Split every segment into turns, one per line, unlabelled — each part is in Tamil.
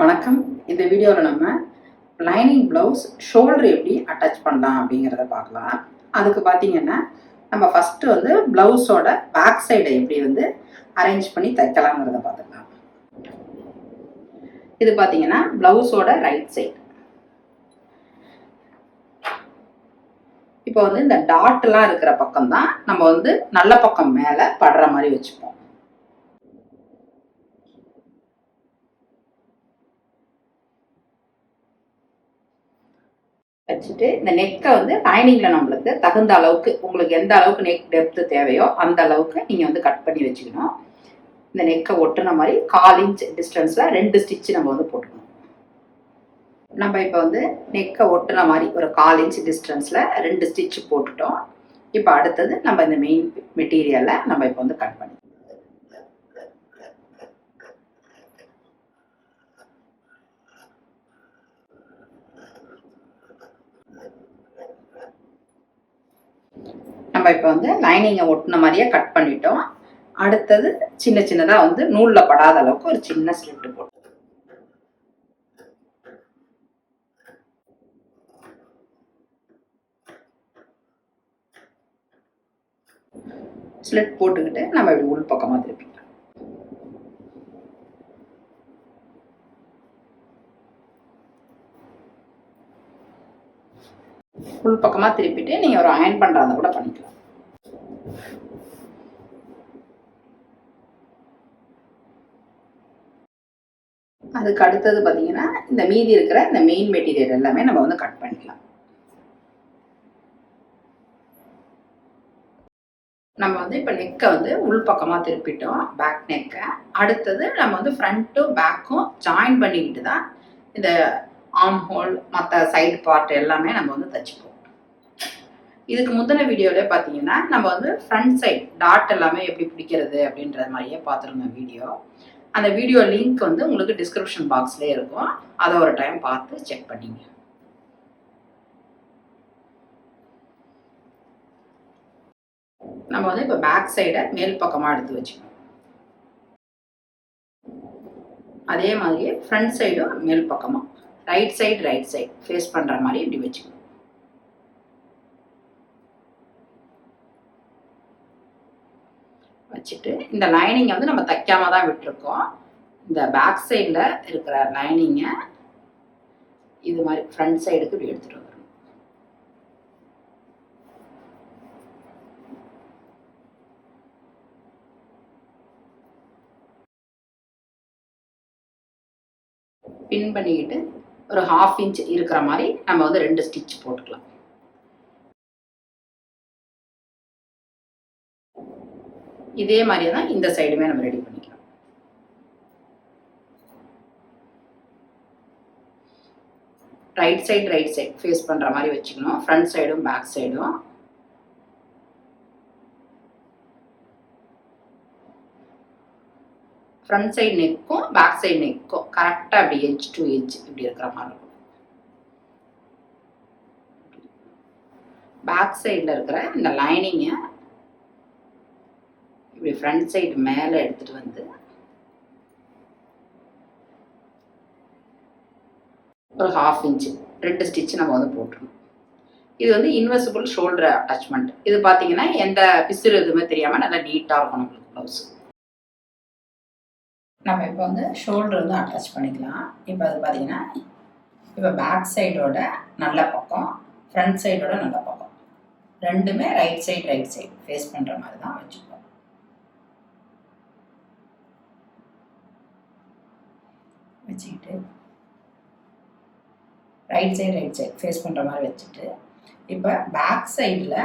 வணக்கம். இந்த வீடியோவில் நம்ம லைனிங் ப்ளவுஸ் ஷோல்டர் எப்படி அட்டாச் பண்ணலாம் அப்படிங்கிறத பார்க்கலாம். அதுக்கு பார்த்தீங்கன்னா நம்ம ஃபஸ்ட்டு வந்து ப்ளவுஸோட பேக் சைடை எப்படி வந்து அரேஞ்ச் பண்ணி தைக்கலாங்கிறத பார்த்துக்கலாம். இது பார்த்தீங்கன்னா ப்ளவுஸோட ரைட் சைடு. இப்போ வந்து இந்த டாட்லாம் இருக்கிற பக்கம் தான் நம்ம வந்து நல்ல பக்கம் மேலே படுற மாதிரி வச்சுப்போம். வச்சுட்டு இந்த நெக்கை வந்து லைனிங்கில் நம்மளுக்கு தகுந்த அளவுக்கு உங்களுக்கு எந்த அளவுக்கு நெக் டெப்த்து தேவையோ அந்த அளவுக்கு நீங்கள் வந்து கட் பண்ணி வச்சுக்கணும். இந்த நெக்கை ஒட்டுன மாதிரி 1/4 இன்ச் டிஸ்டன்ஸில் 2 ஸ்டிச்சு நம்ம வந்து போட்டுக்கணும். நம்ம இப்போ வந்து நெக்கை ஒட்டுன மாதிரி ஒரு 1/4 இன்ச் டிஸ்டன்ஸில் 2 ஸ்டிச்சு போட்டுட்டோம். இப்போ அடுத்தது நம்ம இந்த மெயின் மெட்டீரியலை நம்ம இப்போ வந்து கட் பண்ணி நம்ம இப்போ வந்து லைனிங்கை ஒட்டின மாதிரியே கட் பண்ணிட்டோம். அடுத்தது சின்ன சின்னதாக வந்து நூலில் படாத அளவுக்கு ஒரு சின்ன ஸ்லிட்டு போட்டு ஸ்லிட் போட்டுக்கிட்டு நம்ம இப்படி உள் பக்கமாக திருப்பிக்கலாம். உள் பக்கமாக திருப்பிட்டு நீங்கள் ஒரு அயன் பண்ணுறத கூட பண்ணிக்கலாம். அதுக்கு அடுத்தது பார்த்தீங்கன்னா இந்த மீதி இருக்கிற இந்த மெயின் மெட்டீரியல் எல்லாமே நம்ம வந்து கட் பண்ணிக்கலாம். நம்ம வந்து இப்போ நெக்கை வந்து உள் பக்கமாக திருப்பிட்டோம், பேக் நெக்கை. அடுத்தது நம்ம வந்து ஃப்ரண்ட்டும் பேக்கும் ஜாயின் பண்ணிக்கிட்டு தான் இந்த ஆர்ம் ஹோல் மற்ற சைடு பார்ட் எல்லாமே நம்ம வந்து தைச்சிப்போம். இதுக்கு முந்தின வீடியோவிலே பார்த்தீங்கன்னா நம்ம வந்து ஃப்ரண்ட் சைட் டாட் எல்லாமே எப்படி பிடிக்கிறது அப்படின்ற மாதிரியே பார்த்துருந்தோம் வீடியோ. அந்த வீடியோ லிங்க் வந்து உங்களுக்கு டிஸ்கிரிப்ஷன் பாக்ஸ்லேயே இருக்கும். அதை ஒரு டைம் பார்த்து செக் பண்ணிங்க. நம்ம வந்து இப்போ பேக் சைடை மேல் பக்கமாக எடுத்து வச்சுக்கணும். அதே மாதிரியே ஃப்ரண்ட் சைடும் மேல் பக்கமாக ரைட் சைடு ஃபேஸ் பண்ணுற மாதிரி இப்படி வச்சுக்கணும். வச்சுட்டு இந்த லைனிங்கை வந்து நம்ம தைக்காம தான் விட்டுருக்கோம். இந்த பேக் சைடில் இருக்கிற லைனிங்கை இது மாதிரி ஃப்ரண்ட் சைடுக்கு இப்படி எடுத்துகிட்டு வந்துடணும். பின் பண்ணிக்கிட்டு ஒரு 1/2 இன்ச் இருக்கிற மாதிரி நம்ம வந்து 2 ஸ்டிச் போட்டுக்கலாம். இதே மாதிரியே தான் இந்த சைடுமே நம்ம ரெடி பண்ணிக்கலாம். ரைட் சைடு ஃபேஸ் பண்ணுற மாதிரி வச்சுக்கணும். ஃப்ரண்ட் சைடும் பேக் சைடும். ஃப்ரண்ட் சைடு நெக்கும் பேக் சைடு நெக்கும் கரெக்டாக அப்படி எட்ஜ் டு எட்ஜ் இப்படி இருக்கிற மாதிரி இருக்கும். பேக் சைடில் இருக்கிற இந்த லைனிங்கை இப்படி ஃப்ரண்ட் சைடு மேலே எடுத்துகிட்டு வந்து ஒரு 1/2 இன்ச்சு 2 ஸ்டிச் நம்ம வந்து போட்டுருணும். இது வந்து இன்வெசிபிள் ஷோல்டர் அட்டாச்மெண்ட். இது பார்த்தீங்கன்னா எந்த பிசுறு எதுவுமே தெரியாமல் நல்லா நீட்டாக இருக்கும் நம்மளுக்கு ப்ளவுஸ். நம்ம இப்போ வந்து ஷோல்டர் வந்து அட்டாச் பண்ணிக்கலாம். இப்போ அது பார்த்தீங்கன்னா இப்போ பேக் சைடோட நல்ல பக்கம், ஃப்ரண்ட் சைடோட நல்ல பக்கம் ரெண்டுமே ரைட் சைடு ஃபேஸ் பண்ணுற மாதிரி தான் வச்சுக்கோம். வச்சுக்கிட்டு ரைட் சைடு ஃபேஸ் பண்ணுற மாதிரி வச்சுட்டு இப்போ பேக் சைடில்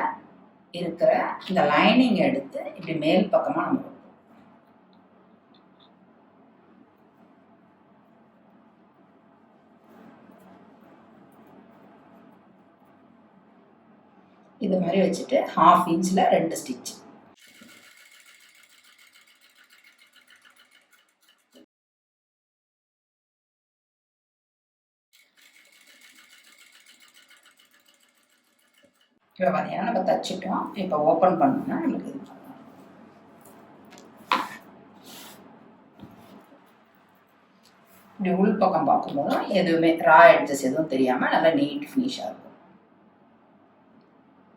இருக்கிற இந்த லைனிங் எடுத்து இப்படி மேல் பக்கமாக நம்ம இது மாதிரி வச்சுட்டு 1/2 இன்ச்சில் 2 ஸ்டிச். இப்போ பார்த்தீங்கன்னா நம்ம தைச்சிட்டோம். இப்போ ஓப்பன் பண்ணோம்னா நமக்கு இது இப்படி உள் பக்கம் பார்க்கும்போதும் எதுவுமே ரா எட்ஜஸ் எதுவும் தெரியாமல் நல்லா நீட் ஃபினிஷாக இருக்கும்.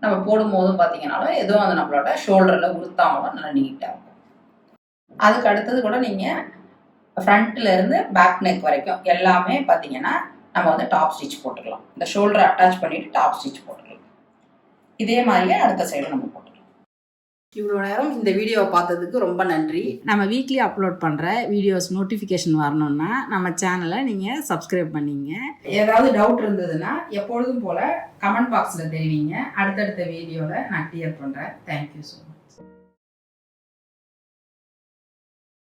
நம்ம போடும்போதும் பார்த்தீங்கன்னாலும் எதுவும் அந்த நம்மளோட ஷோல்டரில் உளுத்தாமலும் நல்லா நீட்டாக இருக்கும். அதுக்கு அடுத்தது கூட நீங்கள் ஃப்ரண்ட்ல இருந்து பேக் நெக் வரைக்கும் எல்லாமே பார்த்தீங்கன்னா நம்ம வந்து டாப் ஸ்டிச் போட்டுக்கலாம். இந்த ஷோல்டரை அட்டாச் பண்ணிட்டு டாப் ஸ்டிச் போட்டுக்கலாம். இதே மாதிரியே அடுத்த சைடு நம்ம போட்டுக்கலாம். இவ்வளோ நேரம் இந்த வீடியோவை பார்த்ததுக்கு ரொம்ப நன்றி. நம்ம வீக்லி அப்லோட் பண்ணுற வீடியோஸ் நோட்டிஃபிகேஷன் வரணும்னா நம்ம சேனலை நீங்கள் சப்ஸ்கிரைப் பண்ணிங்க. ஏதாவது டவுட் இருந்ததுன்னா எப்பொழுதும் போல் கமெண்ட் பாக்ஸில் தெரிவிங்க. அடுத்தடுத்த வீடியோவில் நான் கிளியர் பண்ணுறேன். Thank you so much.